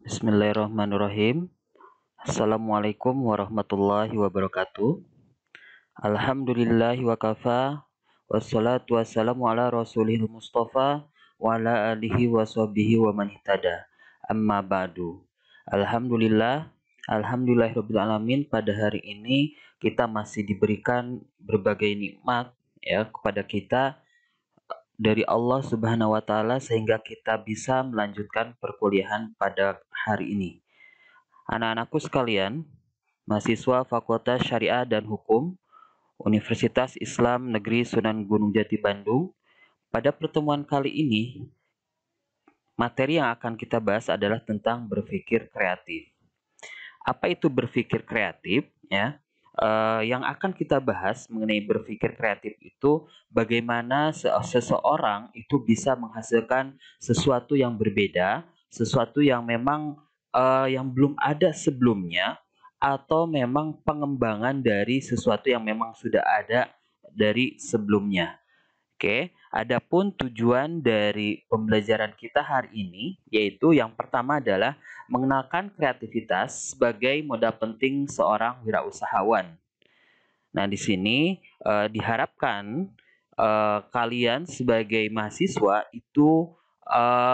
Bismillahirrahmanirrahim. Assalamualaikum warahmatullahi wabarakatuh. Alhamdulillahi wa kafa. Wassalatu wassalamu ala rasulil mustafa wa ala alihi wa sahbihi wa man ihtada. Amma ba'du. Alhamdulillahirabbil alamin. Pada hari ini kita masih diberikan berbagai nikmat ya kepada kita dari Allah Subhanahu wa taala sehingga kita bisa melanjutkan perkuliahan pada hari ini. Anak-anakku sekalian, mahasiswa Fakultas Syariah dan Hukum Universitas Islam Negeri Sunan Gunung Jati Bandung, pada pertemuan kali ini materi yang akan kita bahas adalah tentang berpikir kreatif. Apa itu berpikir kreatif? Ya, yang akan kita bahas mengenai berpikir kreatif itu bagaimana seseorang itu bisa menghasilkan sesuatu yang berbeda, sesuatu yang memang yang belum ada sebelumnya, atau memang pengembangan dari sesuatu yang memang sudah ada dari sebelumnya. Oke, adapun tujuan dari pembelajaran kita hari ini yaitu yang pertama adalah mengenalkan kreativitas sebagai modal penting seorang wirausahawan. Nah, di sini diharapkan kalian sebagai mahasiswa itu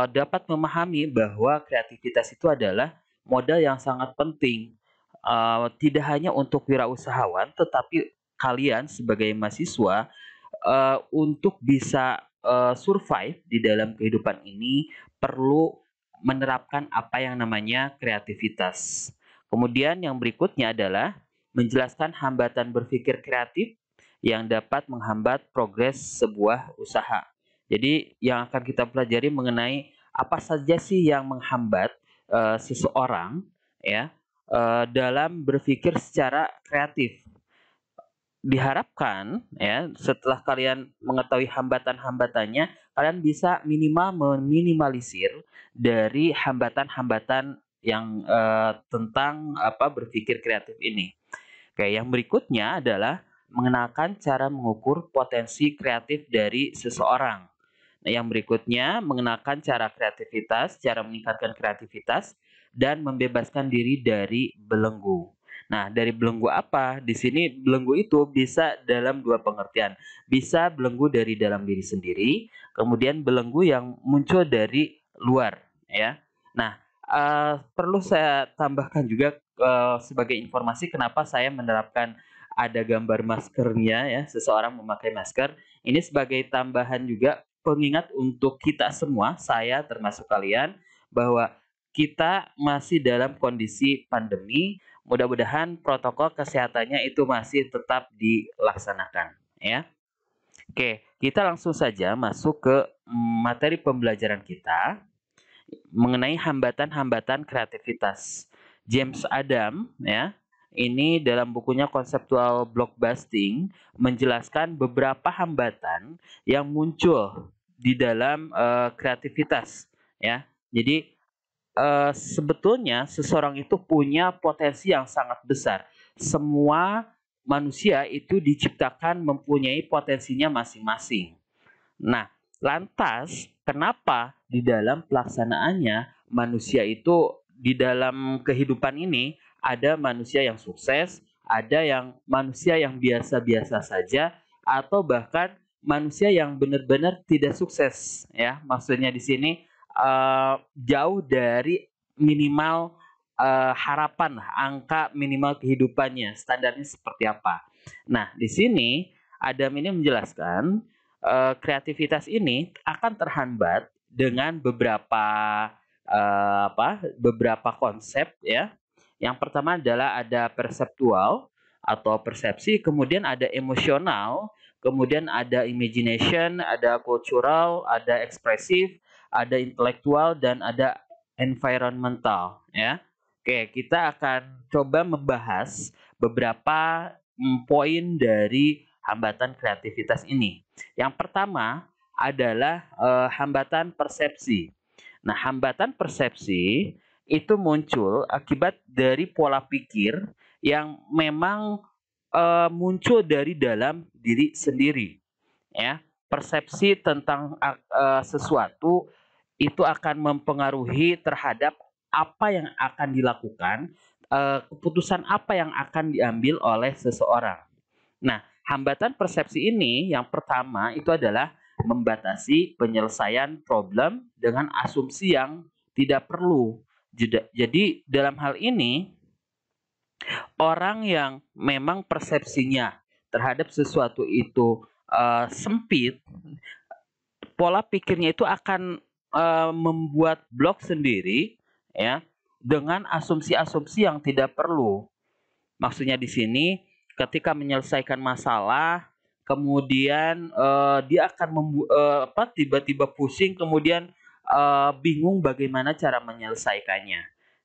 dapat memahami bahwa kreativitas itu adalah modal yang sangat penting, tidak hanya untuk wirausahawan, tetapi kalian sebagai mahasiswa untuk bisa survive di dalam kehidupan ini perlu menerapkan apa yang namanya kreativitas. Kemudian yang berikutnya adalah menjelaskan hambatan berpikir kreatif yang dapat menghambat progres sebuah usaha. Jadi yang akan kita pelajari mengenai apa saja sih yang menghambat seseorang ya dalam berpikir secara kreatif. Diharapkan ya setelah kalian mengetahui hambatan-hambatannya, kalian bisa minimal meminimalisir dari hambatan-hambatan yang tentang berpikir kreatif ini. Oke, yang berikutnya adalah mengenalkan cara mengukur potensi kreatif dari seseorang. Nah, yang berikutnya mengenalkan cara kreativitas, cara meningkatkan kreativitas dan membebaskan diri dari belenggu. Nah, dari belenggu apa? Di sini belenggu itu bisa dalam dua pengertian. Bisa belenggu dari dalam diri sendiri, kemudian belenggu yang muncul dari luar, ya. Nah, perlu saya tambahkan juga sebagai informasi kenapa saya menerapkan ada gambar maskernya ya, seseorang memakai masker. Ini sebagai tambahan juga pengingat untuk kita semua, saya termasuk kalian, bahwa kita masih dalam kondisi pandemi. Mudah-mudahan protokol kesehatannya itu masih tetap dilaksanakan ya. Oke, kita langsung saja masuk ke materi pembelajaran kita mengenai hambatan-hambatan kreativitas. James Adam ya, ini dalam bukunya Conceptual Blockbusting menjelaskan beberapa hambatan yang muncul di dalam kreativitas ya. Jadi sebetulnya seseorang itu punya potensi yang sangat besar. Semua manusia itu diciptakan mempunyai potensinya masing-masing. Nah, lantas kenapa di dalam pelaksanaannya manusia itu di dalam kehidupan ini ada manusia yang sukses, ada yang manusia yang biasa-biasa saja, atau bahkan manusia yang benar-benar tidak sukses ya. Maksudnya di sini jauh dari minimal harapan lah, angka minimal kehidupannya, standarnya seperti apa. Nah, di sini Adam ini menjelaskan kreativitas ini akan terhambat dengan beberapa konsep ya. Yang pertama adalah ada perseptual atau persepsi, kemudian ada emosional, kemudian ada imagination, ada cultural, ada ekspresif, ada intelektual, dan ada environmental ya. Oke, kita akan coba membahas beberapa poin dari hambatan kreativitas ini. Yang pertama adalah hambatan persepsi. Nah, hambatan persepsi itu muncul akibat dari pola pikir yang memang muncul dari dalam diri sendiri. Ya, persepsi tentang sesuatu itu akan mempengaruhi terhadap apa yang akan dilakukan, keputusan apa yang akan diambil oleh seseorang. Nah, hambatan persepsi ini yang pertama itu adalah membatasi penyelesaian problem dengan asumsi yang tidak perlu. Jadi dalam hal ini, orang yang memang persepsinya terhadap sesuatu itu sempit, pola pikirnya itu akan membuat blok sendiri, ya, dengan asumsi-asumsi yang tidak perlu. Maksudnya di sini ketika menyelesaikan masalah, kemudian dia akan tiba-tiba pusing, kemudian bingung bagaimana cara menyelesaikannya.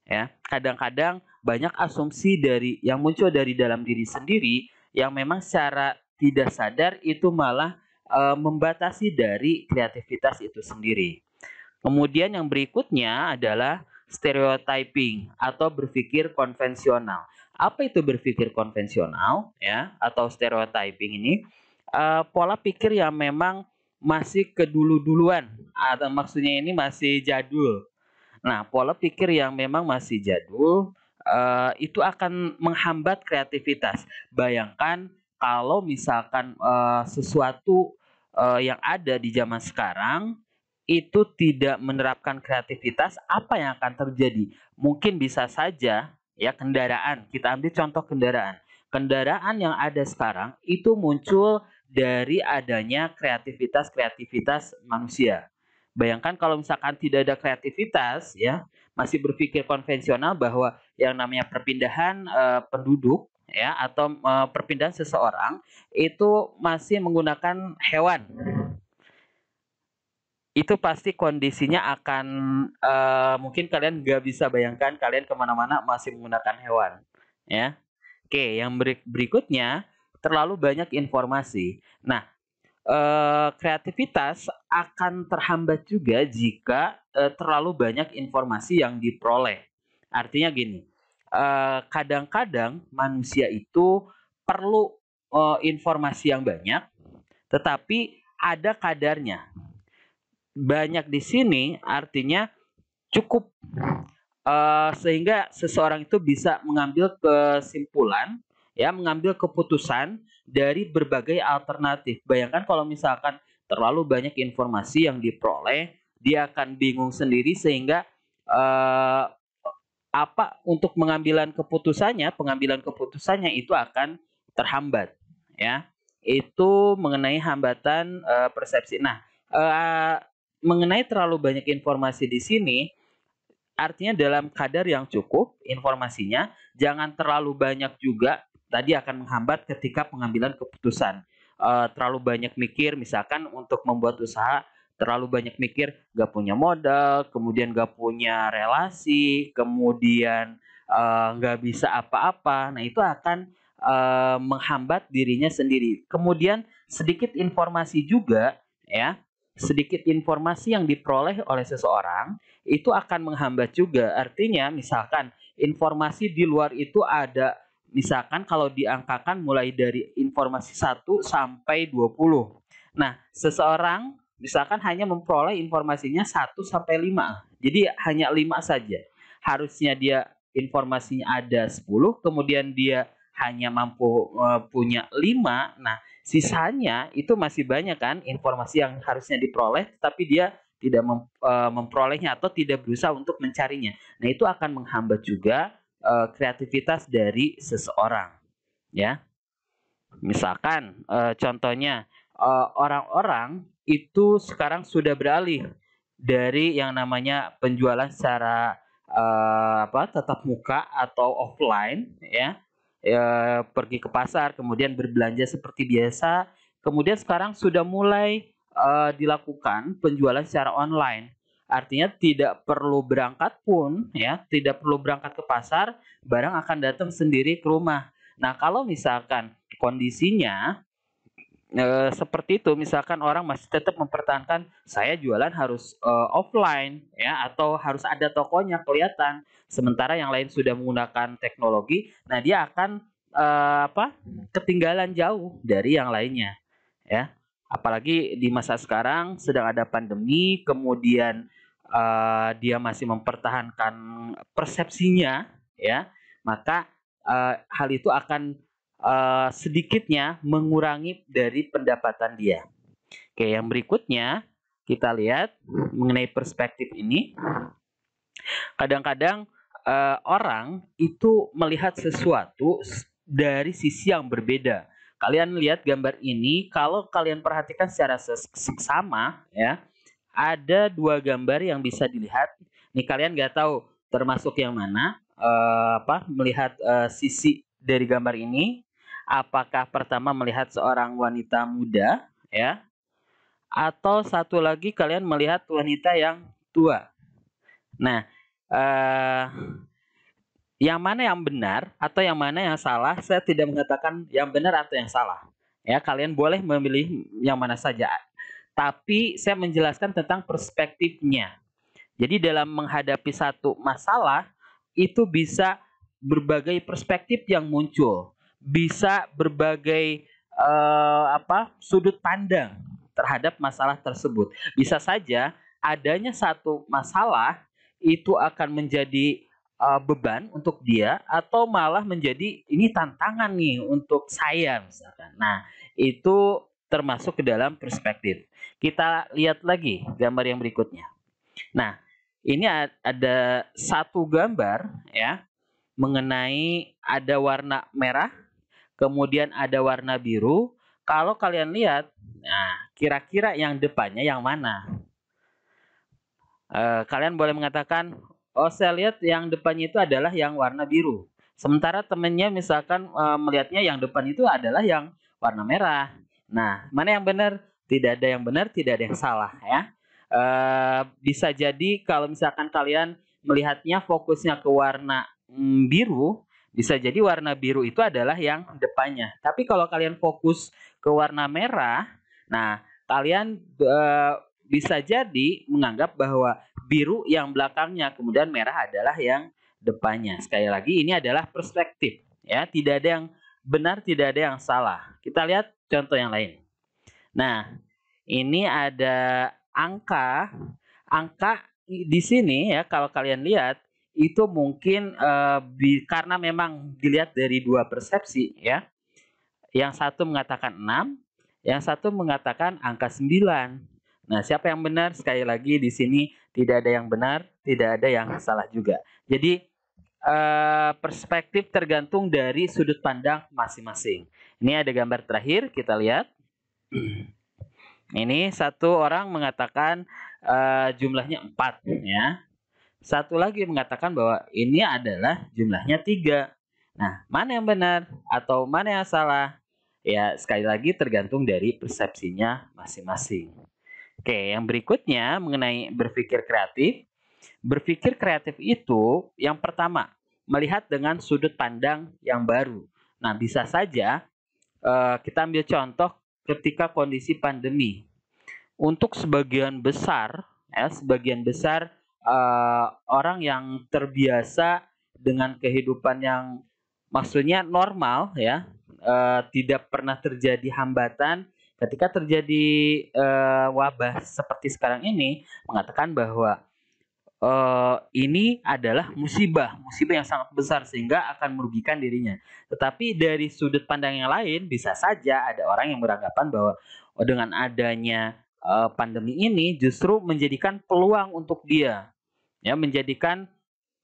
Ya, kadang-kadang banyak asumsi yang muncul dari dalam diri sendiri yang memang secara tidak sadar itu malah membatasi dari kreativitas itu sendiri. Kemudian yang berikutnya adalah stereotyping atau berpikir konvensional. Apa itu berpikir konvensional, ya, atau stereotyping ini? Pola pikir yang memang masih kedulu-duluan, atau maksudnya ini masih jadul. Nah, pola pikir yang memang masih jadul itu akan menghambat kreativitas. Bayangkan kalau misalkan sesuatu yang ada di zaman sekarang itu tidak menerapkan kreativitas, apa yang akan terjadi? Mungkin bisa saja ya kendaraan, kita ambil contoh kendaraan. Kendaraan yang ada sekarang itu muncul dari adanya kreativitas-kreativitas manusia. Bayangkan kalau misalkan tidak ada kreativitas, ya, masih berpikir konvensional bahwa yang namanya perpindahan penduduk, ya, atau perpindahan seseorang itu masih menggunakan hewan. Itu pasti kondisinya akan mungkin kalian nggak bisa bayangkan kalian kemana-mana masih menggunakan hewan, ya. Oke, yang berikutnya terlalu banyak informasi. Nah, kreativitas akan terhambat juga jika terlalu banyak informasi yang diperoleh. Artinya gini, kadang-kadang manusia itu perlu informasi yang banyak, tetapi ada kadarnya. Banyak di sini artinya cukup, sehingga seseorang itu bisa mengambil kesimpulan, ya, mengambil keputusan dari berbagai alternatif. Bayangkan kalau misalkan terlalu banyak informasi yang diperoleh, dia akan bingung sendiri sehingga eh, untuk pengambilan keputusannya itu akan terhambat, ya. Itu mengenai hambatan persepsi. Nah, eh, mengenai terlalu banyak informasi di sini, artinya dalam kadar yang cukup informasinya, jangan terlalu banyak juga, tadi akan menghambat ketika pengambilan keputusan. Terlalu banyak mikir, misalkan untuk membuat usaha, terlalu banyak mikir, nggak punya modal, kemudian nggak punya relasi, kemudian nggak bisa apa-apa. Nah, itu akan menghambat dirinya sendiri. Kemudian sedikit informasi juga, ya, sedikit informasi yang diperoleh oleh seseorang itu akan menghambat juga. Artinya misalkan informasi di luar itu ada, misalkan kalau diangkakan mulai dari informasi 1 sampai 20. Nah, seseorang misalkan hanya memperoleh informasinya 1 sampai 5. Jadi hanya 5 saja. Harusnya dia informasinya ada 10, kemudian dia hanya mampu punya 5. Nah, sisanya itu masih banyak kan informasi yang harusnya diperoleh, tapi dia tidak memperolehnya atau tidak berusaha untuk mencarinya. Nah, itu akan menghambat juga kreativitas dari seseorang, ya. Misalkan contohnya orang-orang itu sekarang sudah beralih dari yang namanya penjualan secara tatap muka atau offline, ya. Pergi ke pasar kemudian berbelanja seperti biasa, kemudian sekarang sudah mulai dilakukan penjualan secara online. Artinya tidak perlu berangkat pun, ya, tidak perlu berangkat ke pasar, barang akan datang sendiri ke rumah. Nah, kalau misalkan kondisinya seperti itu, misalkan orang masih tetap mempertahankan saya jualan harus offline, ya, atau harus ada tokonya kelihatan, sementara yang lain sudah menggunakan teknologi, nah dia akan ketinggalan jauh dari yang lainnya, ya. Apalagi di masa sekarang sedang ada pandemi, kemudian dia masih mempertahankan persepsinya, ya, maka hal itu akan sedikitnya mengurangi dari pendapatan dia. Oke, yang berikutnya kita lihat mengenai perspektif ini. Kadang-kadang orang itu melihat sesuatu dari sisi yang berbeda. Kalian lihat gambar ini, kalau kalian perhatikan secara seksama, ya, ada dua gambar yang bisa dilihat. Nih kalian nggak tahu termasuk yang mana, melihat sisi dari gambar ini. Apakah pertama melihat seorang wanita muda, ya, atau satu lagi kalian melihat wanita yang tua. Nah, eh, yang mana yang benar atau yang mana yang salah, saya tidak mengatakan yang benar atau yang salah. Ya, kalian boleh memilih yang mana saja. Tapi saya menjelaskan tentang perspektifnya. Jadi dalam menghadapi satu masalah itu bisa berbagai perspektif yang muncul, bisa berbagai sudut pandang terhadap masalah tersebut. Bisa saja adanya satu masalah itu akan menjadi beban untuk dia atau malah menjadi ini tantangan nih untuk saya misalkan. Nah, itu termasuk ke dalam perspektif. Kita lihat lagi gambar yang berikutnya. Nah, ini ada satu gambar ya mengenai ada warna merah, kemudian ada warna biru. Kalau kalian lihat, nah kira-kira yang depannya yang mana? Kalian boleh mengatakan, oh saya lihat yang depannya itu adalah yang warna biru. Sementara temennya misalkan melihatnya yang depan itu adalah yang warna merah. Nah, mana yang benar? Tidak ada yang benar, tidak ada yang salah ya. Bisa jadi kalau misalkan kalian melihatnya fokusnya ke warna biru, bisa jadi warna biru itu adalah yang depannya. Tapi kalau kalian fokus ke warna merah, nah kalian bisa jadi menganggap bahwa biru yang belakangnya, kemudian merah adalah yang depannya. Sekali lagi ini adalah perspektif, ya, tidak ada yang benar, tidak ada yang salah. Kita lihat contoh yang lain. Nah, ini ada angka, angka di sini ya kalau kalian lihat itu mungkin karena memang dilihat dari dua persepsi ya. Yang satu mengatakan 6, yang satu mengatakan angka 9. Nah, siapa yang benar? Sekali lagi di sini tidak ada yang benar, tidak ada yang salah juga. Jadi perspektif tergantung dari sudut pandang masing-masing. Ini ada gambar terakhir, kita lihat. Ini satu orang mengatakan jumlahnya 4 ya. Satu lagi mengatakan bahwa ini adalah jumlahnya 3. Nah, mana yang benar atau mana yang salah? Ya, sekali lagi tergantung dari persepsinya masing-masing. Oke, yang berikutnya mengenai berpikir kreatif. Berpikir kreatif itu yang pertama, melihat dengan sudut pandang yang baru. Nah, bisa saja kita ambil contoh ketika kondisi pandemi. Untuk sebagian besar, ya, sebagian besar orang yang terbiasa dengan kehidupan yang maksudnya normal, ya, tidak pernah terjadi hambatan. Ketika terjadi wabah seperti sekarang ini, mengatakan bahwa ini adalah musibah, musibah yang sangat besar sehingga akan merugikan dirinya. Tetapi dari sudut pandang yang lain, bisa saja ada orang yang beranggapan bahwa dengan adanya pandemi ini justru menjadikan peluang untuk dia, ya, menjadikan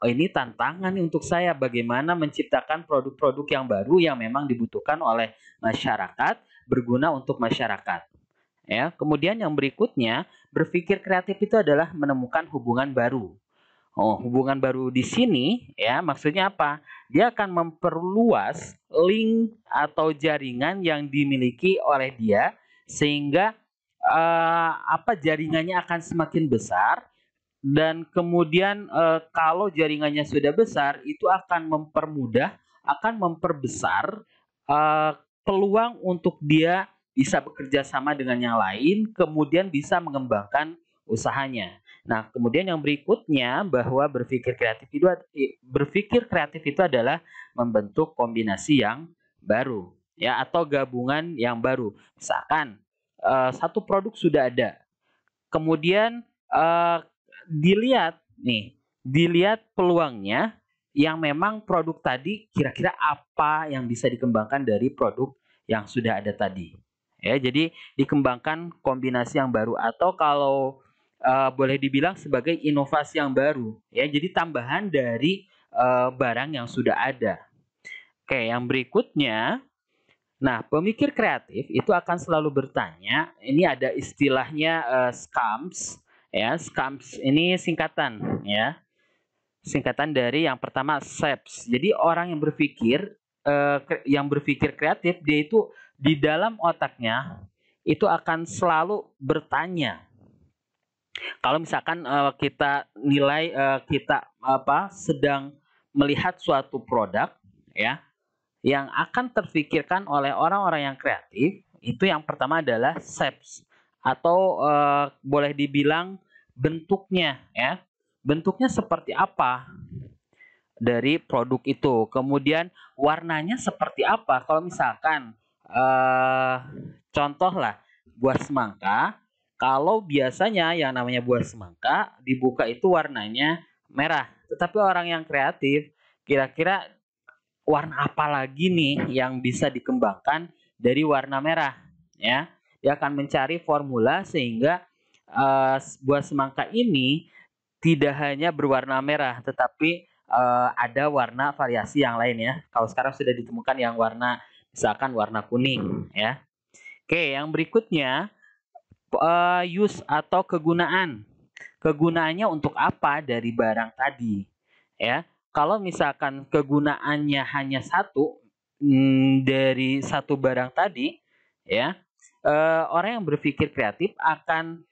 ini tantangan nih untuk saya bagaimana menciptakan produk-produk yang baru yang memang dibutuhkan oleh masyarakat, berguna untuk masyarakat. Ya, kemudian yang berikutnya, berpikir kreatif itu adalah menemukan hubungan baru. Oh, hubungan baru di sini ya maksudnya apa? Dia akan memperluas link atau jaringan yang dimiliki oleh dia sehingga jaringannya akan semakin besar dan kemudian kalau jaringannya sudah besar itu akan mempermudah, akan memperbesar peluang untuk dia bisa bekerja sama dengan yang lain, kemudian bisa mengembangkan usahanya. Nah, kemudian yang berikutnya bahwa berpikir kreatif itu adalah membentuk kombinasi yang baru, ya, atau gabungan yang baru. Misalkan satu produk sudah ada, kemudian dilihat nih, dilihat peluangnya yang memang produk tadi kira-kira apa yang bisa dikembangkan dari produk yang sudah ada tadi. Ya, jadi dikembangkan kombinasi yang baru atau kalau boleh dibilang sebagai inovasi yang baru ya. Jadi tambahan dari barang yang sudah ada. Oke, yang berikutnya, nah, pemikir kreatif itu akan selalu bertanya, ini ada istilahnya SCAMS, ya. SCAMS ini singkatan, ya. Singkatan dari yang pertama SEPS. Jadi orang yang berpikir kreatif, dia itu di dalam otaknya itu akan selalu bertanya. Kalau misalkan kita nilai kita sedang melihat suatu produk, ya, yang akan terfikirkan oleh orang-orang yang kreatif itu yang pertama adalah shapes atau boleh dibilang bentuknya ya. Bentuknya seperti apa dari produk itu. Kemudian warnanya seperti apa? Kalau misalkan eh contoh lah buah semangka, kalau biasanya yang namanya buah semangka dibuka itu warnanya merah. Tetapi orang yang kreatif kira-kira warna apa lagi nih yang bisa dikembangkan dari warna merah ya. Dia akan mencari formula sehingga buah semangka ini tidak hanya berwarna merah tetapi ada warna variasi yang lain ya. Kalau sekarang sudah ditemukan yang warna misalkan warna kuning ya. Oke, yang berikutnya use atau kegunaan. Kegunaannya untuk apa dari barang tadi ya. Kalau misalkan kegunaannya hanya satu dari satu barang tadi ya, orang yang berpikir kreatif akan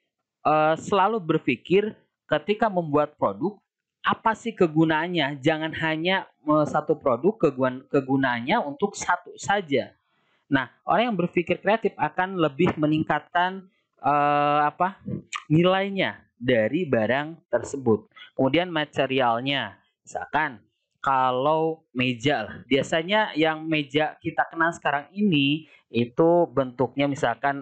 selalu berpikir ketika membuat produk apa sih kegunaannya. Jangan hanya satu produk kegunaannya untuk satu saja. Nah, orang yang berpikir kreatif akan lebih meningkatkan nilainya dari barang tersebut. Kemudian materialnya, misalkan kalau meja lah, biasanya yang meja kita kenal sekarang ini itu bentuknya misalkan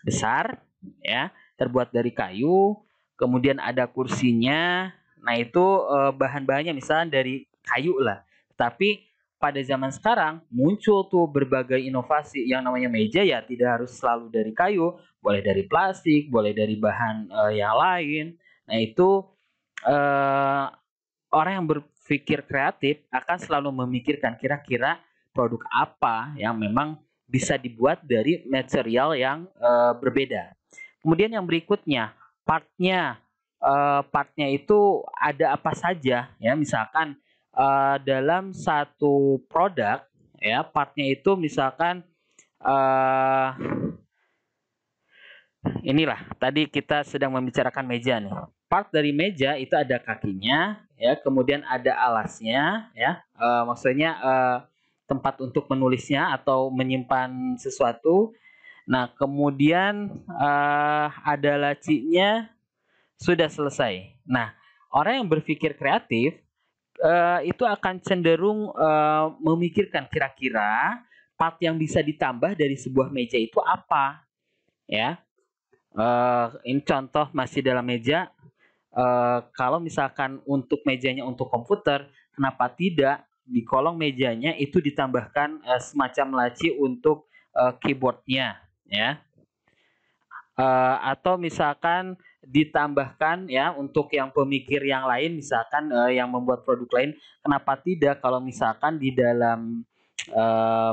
besar, ya, terbuat dari kayu, kemudian ada kursinya. Nah, itu bahan-bahannya misalnya dari kayu lah. Tapi pada zaman sekarang muncul tuh berbagai inovasi yang namanya meja ya tidak harus selalu dari kayu, boleh dari plastik, boleh dari bahan yang lain. Nah, itu eh, orang yang berpikir kreatif akan selalu memikirkan kira-kira produk apa yang memang bisa dibuat dari material yang berbeda. Kemudian yang berikutnya, partnya. Partnya itu ada apa saja ya, misalkan dalam satu produk ya, partnya itu misalkan uh, inilah tadi kita sedang membicarakan meja nih. Part dari meja itu ada kakinya ya, kemudian ada alasnya ya, maksudnya tempat untuk menulisnya atau menyimpan sesuatu. Nah, kemudian ada lacinya, sudah selesai. Nah, orang yang berpikir kreatif itu akan cenderung memikirkan kira-kira part yang bisa ditambah dari sebuah meja itu apa, ya. Ini contoh masih dalam meja. Kalau misalkan untuk mejanya untuk komputer, kenapa tidak di kolong mejanya itu ditambahkan semacam laci untuk keyboardnya, ya. Atau misalkan ditambahkan ya untuk yang pemikir yang lain, misalkan yang membuat produk lain, kenapa tidak kalau misalkan di dalam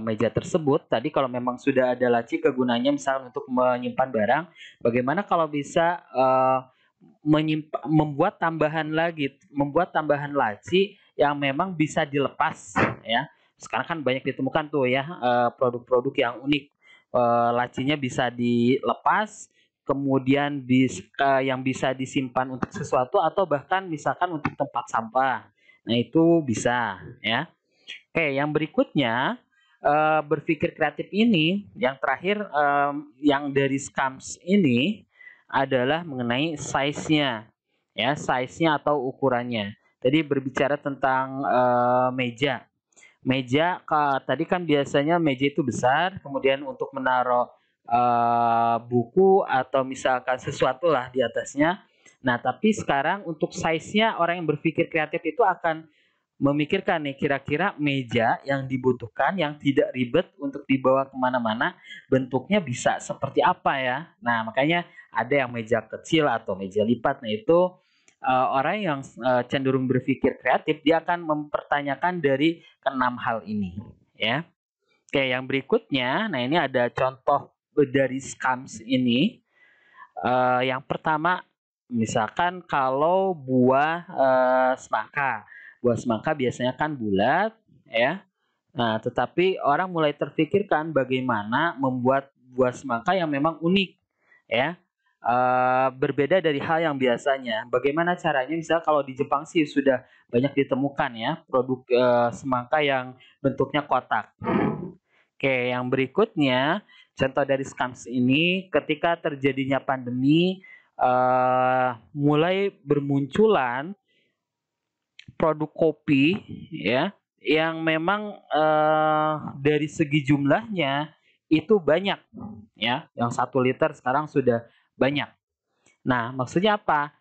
meja tersebut tadi kalau memang sudah ada laci kegunaannya misalkan untuk menyimpan barang, bagaimana kalau bisa membuat tambahan laci yang memang bisa dilepas ya. Sekarang kan banyak ditemukan tuh ya produk-produk yang unik, lacinya bisa dilepas, kemudian yang bisa disimpan untuk sesuatu atau bahkan misalkan untuk tempat sampah. Nah, itu bisa ya. Oke, yang berikutnya berpikir kreatif ini yang terakhir yang dari SCAMS ini adalah mengenai size-nya. Ya, size-nya atau ukurannya. Tadi berbicara tentang meja. Meja tadi kan biasanya meja itu besar, kemudian untuk menaruh buku atau misalkan sesuatu lah di atasnya. Nah, tapi sekarang untuk size-nya orang yang berpikir kreatif itu akan memikirkan nih kira-kira meja yang dibutuhkan yang tidak ribet untuk dibawa kemana-mana bentuknya bisa seperti apa ya. Nah, makanya ada yang meja kecil atau meja lipat. Nah, itu orang yang cenderung berpikir kreatif dia akan mempertanyakan dari keenam hal ini ya. Oke, yang berikutnya, nah ini ada contoh dari scams ini. Yang pertama, misalkan kalau buah semangka. Buah semangka biasanya kan bulat, ya. Nah, tetapi orang mulai terfikirkan bagaimana membuat buah semangka yang memang unik, ya. Berbeda dari hal yang biasanya. Bagaimana caranya? Misal kalau di Jepang sih sudah banyak ditemukan ya produk semangka yang bentuknya kotak. Oke, yang berikutnya contoh dari scams ini ketika terjadinya pandemi mulai bermunculan produk kopi ya yang memang dari segi jumlahnya itu banyak ya, yang 1 liter sekarang sudah banyak. Nah, maksudnya apa?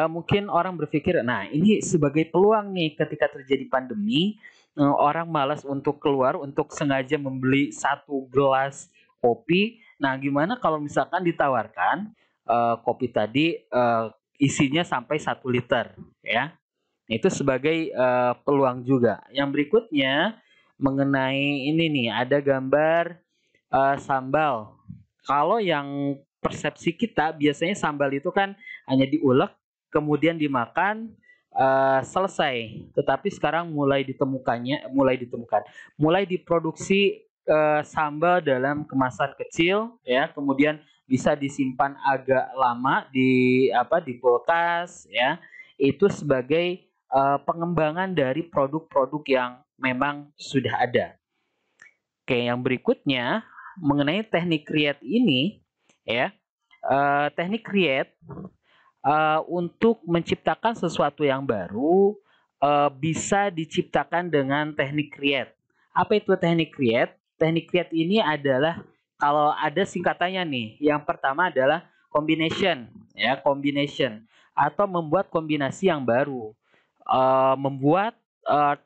Mungkin orang berpikir, nah ini sebagai peluang nih ketika terjadi pandemi, orang malas untuk keluar untuk sengaja membeli 1 gelas kopi. Nah, gimana kalau misalkan ditawarkan kopi tadi isinya sampai 1 liter, ya? Itu sebagai peluang juga. Yang berikutnya mengenai ini nih, ada gambar sambal. Kalau yang persepsi kita biasanya sambal itu kan hanya diulek, kemudian dimakan, selesai. Tetapi sekarang mulai diproduksi sambal dalam kemasan kecil, ya, kemudian bisa disimpan agak lama di kulkas, ya. Itu sebagai pengembangan dari produk-produk yang memang sudah ada. Oke, yang berikutnya mengenai teknik create ini, ya, teknik create untuk menciptakan sesuatu yang baru bisa diciptakan dengan teknik create. Apa itu teknik create? Teknik create ini adalah kalau ada singkatannya nih. Yang pertama adalah combination, ya, combination atau membuat kombinasi yang baru, membuat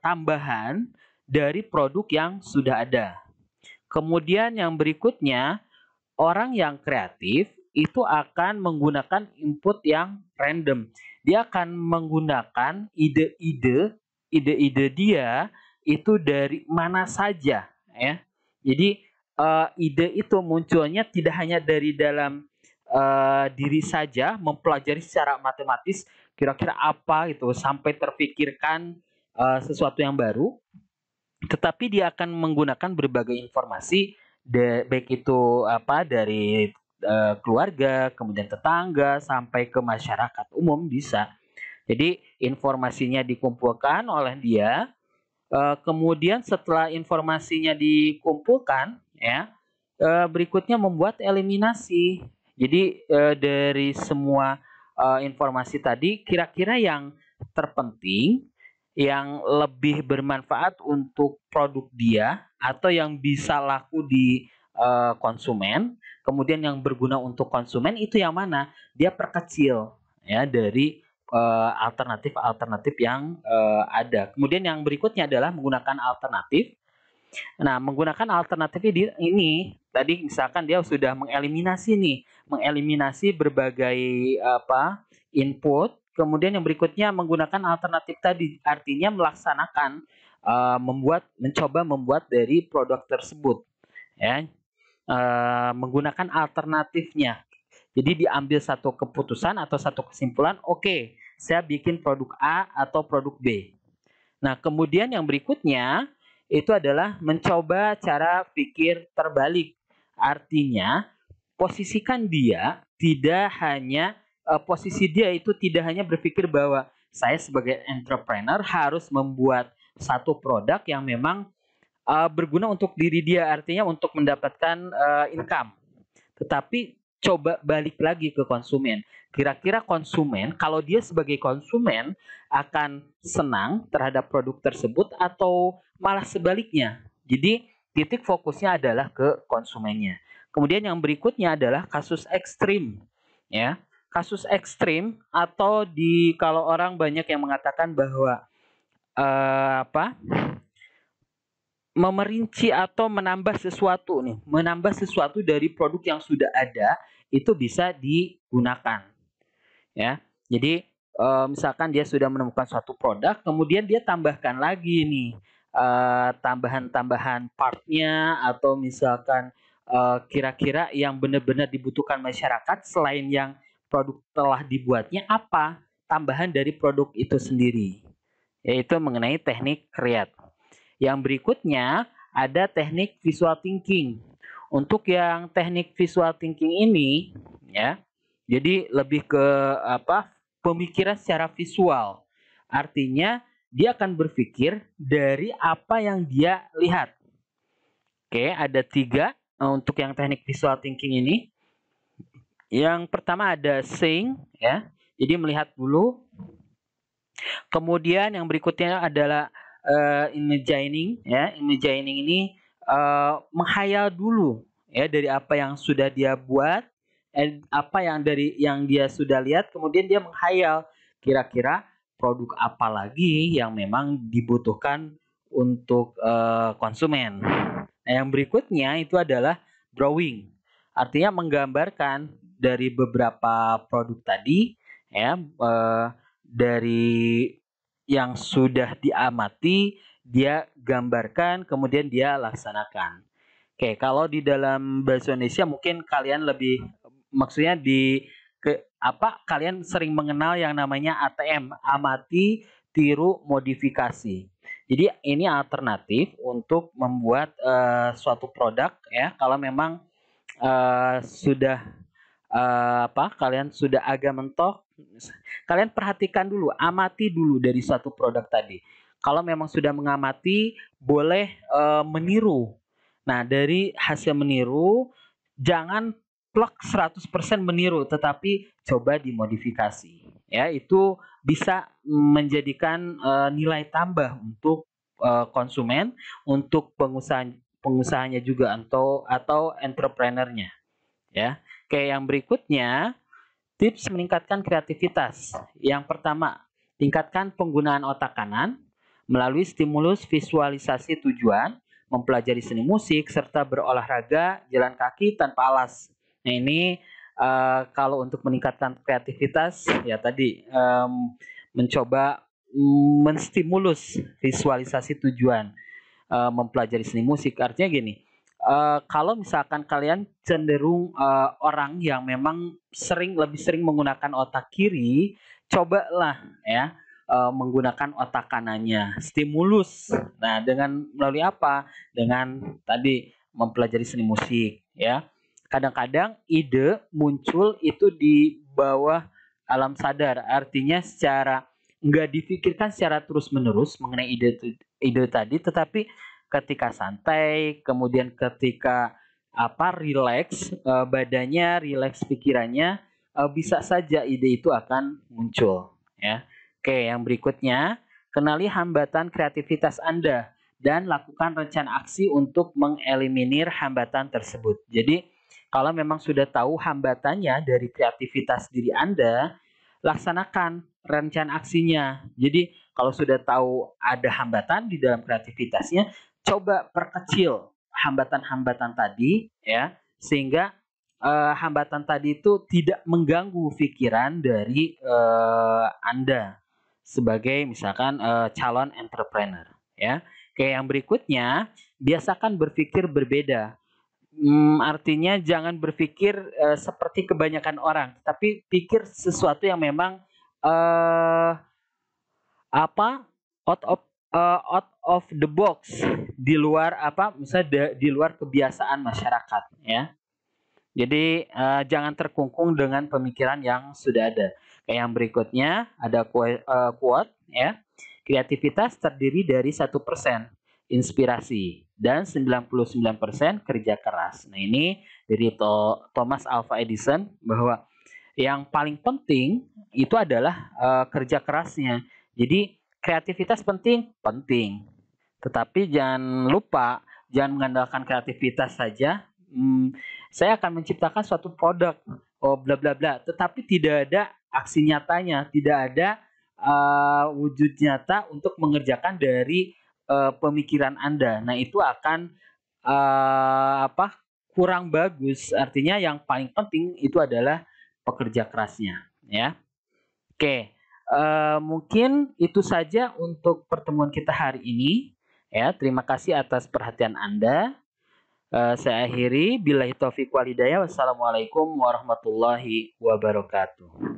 tambahan dari produk yang sudah ada. Kemudian yang berikutnya, orang yang kreatif itu akan menggunakan input yang random. Dia akan menggunakan ide-ide dia itu dari mana saja, ya. Jadi ide itu munculnya tidak hanya dari dalam diri saja, mempelajari secara matematis kira-kira apa gitu sampai terfikirkan sesuatu yang baru, tetapi dia akan menggunakan berbagai informasi baik itu dari keluarga, kemudian tetangga sampai ke masyarakat umum bisa. Jadi informasinya dikumpulkan oleh dia, kemudian setelah informasinya dikumpulkan ya, berikutnya membuat eliminasi. Jadi dari semua informasi tadi kira-kira yang terpenting, yang lebih bermanfaat untuk produk dia atau yang bisa laku di konsumen, kemudian yang berguna untuk konsumen itu yang mana? Dia perkecil ya dari alternatif-alternatif yang ada. Kemudian yang berikutnya adalah menggunakan alternatif. Nah, menggunakan alternatif ini tadi misalkan dia sudah mengeliminasi berbagai input. Kemudian yang berikutnya menggunakan alternatif tadi, artinya melaksanakan mencoba membuat dari produk tersebut, ya, menggunakan alternatifnya. Jadi diambil satu keputusan atau satu kesimpulan, oke, saya bikin produk A atau produk B. Nah, kemudian yang berikutnya itu adalah mencoba cara pikir terbalik. Artinya, posisi dia itu tidak hanya berpikir bahwa saya sebagai entrepreneur harus membuat satu produk yang memang berguna untuk diri dia, artinya untuk mendapatkan income. Tetapi coba balik lagi ke konsumen. Kira-kira konsumen, kalau dia sebagai konsumen akan senang terhadap produk tersebut atau malah sebaliknya. Jadi titik fokusnya adalah ke konsumennya. Kemudian yang berikutnya adalah kasus ekstrim, ya. kasus ekstrim atau kalau orang banyak yang mengatakan bahwa apa memerinci atau menambah sesuatu dari produk yang sudah ada itu bisa digunakan, ya. Jadi misalkan dia sudah menemukan suatu produk, kemudian dia tambahkan lagi nih tambahan-tambahan partnya atau misalkan kira-kira yang benar-benar dibutuhkan masyarakat selain yang produk telah dibuatnya apa tambahan dari produk itu sendiri, yaitu mengenai teknik create. Yang berikutnya ada teknik visual thinking. Untuk yang teknik visual thinking ini, ya, jadi lebih ke pemikiran secara visual. Artinya dia akan berpikir dari apa yang dia lihat. Oke, ada 3 untuk yang teknik visual thinking ini. Yang pertama ada seeing, ya. Jadi melihat dulu. Kemudian yang berikutnya adalah imagining, ya. Imagining ini menghayal dulu, ya, dari apa yang sudah dia buat, apa yang dari yang dia sudah lihat, kemudian dia menghayal kira-kira produk apa lagi yang memang dibutuhkan untuk konsumen. Nah, yang berikutnya itu adalah drawing. Artinya menggambarkan dari beberapa produk tadi, ya, dari yang sudah diamati, dia gambarkan, kemudian dia laksanakan. Oke, kalau di dalam bahasa Indonesia mungkin kalian lebih maksudnya kalian sering mengenal yang namanya ATM, amati, tiru, modifikasi. Jadi ini alternatif untuk membuat suatu produk, ya. Kalau memang sudah kalian sudah agak mentok, kalian perhatikan dulu, amati dulu dari suatu produk tadi. Kalau memang sudah mengamati, boleh meniru. Nah, dari hasil meniru, jangan plek 100% meniru, tetapi coba dimodifikasi. Ya, itu bisa menjadikan nilai tambah untuk konsumen, untuk pengusahanya juga atau entrepreneurnya, ya. Oke, yang berikutnya tips meningkatkan kreativitas. Yang pertama, tingkatkan penggunaan otak kanan melalui stimulus visualisasi tujuan, mempelajari seni musik, serta berolahraga jalan kaki tanpa alas. Nah, ini kalau untuk meningkatkan kreativitas, ya tadi mencoba menstimulus visualisasi tujuan, mempelajari seni musik. Artinya gini, kalau misalkan kalian cenderung orang yang memang lebih sering menggunakan otak kiri, cobalah, ya, menggunakan otak kanannya, stimulus. Nah, dengan melalui apa? Dengan tadi mempelajari seni musik, ya. Kadang-kadang ide muncul itu di bawah alam sadar, artinya secara nggak dipikirkan secara terus-menerus mengenai ide tadi, tetapi ketika santai, kemudian ketika rileks badannya, rileks pikirannya, bisa saja ide itu akan muncul, ya. Oke, yang berikutnya, kenali hambatan kreativitas Anda dan lakukan rencana aksi untuk mengeliminir hambatan tersebut. Jadi, kalau memang sudah tahu hambatannya dari kreativitas diri Anda, laksanakan rencana aksinya. Jadi, kalau sudah tahu ada hambatan di dalam kreativitasnya, coba perkecil hambatan-hambatan tadi, ya, sehingga hambatan tadi itu tidak mengganggu pikiran dari Anda sebagai misalkan calon entrepreneur, ya. Oke, yang berikutnya, biasakan berpikir berbeda. Artinya jangan berpikir seperti kebanyakan orang, tapi pikir sesuatu yang memang eh apa out of the box, di luar misalnya di luar kebiasaan masyarakat, ya. Jadi jangan terkungkung dengan pemikiran yang sudah ada. Kayak yang berikutnya ada quote, ya. Kreativitas terdiri dari 1% inspirasi dan 99% kerja keras. Nah, ini dari Thomas Alva Edison, bahwa yang paling penting itu adalah kerja kerasnya. Jadi kreativitas penting, tetapi jangan lupa, jangan mengandalkan kreativitas saja. Saya akan menciptakan suatu produk, oh bla bla bla, tetapi tidak ada aksi nyatanya, tidak ada wujud nyata untuk mengerjakan dari pemikiran Anda. Nah, itu akan apa, kurang bagus. Artinya yang paling penting itu adalah pekerja kerasnya, ya. Oke, mungkin itu saja untuk pertemuan kita hari ini, ya. Terima kasih atas perhatian Anda. Saya akhiri, billahi taufiq wal hidayah. Wassalamualaikum warahmatullahi wabarakatuh.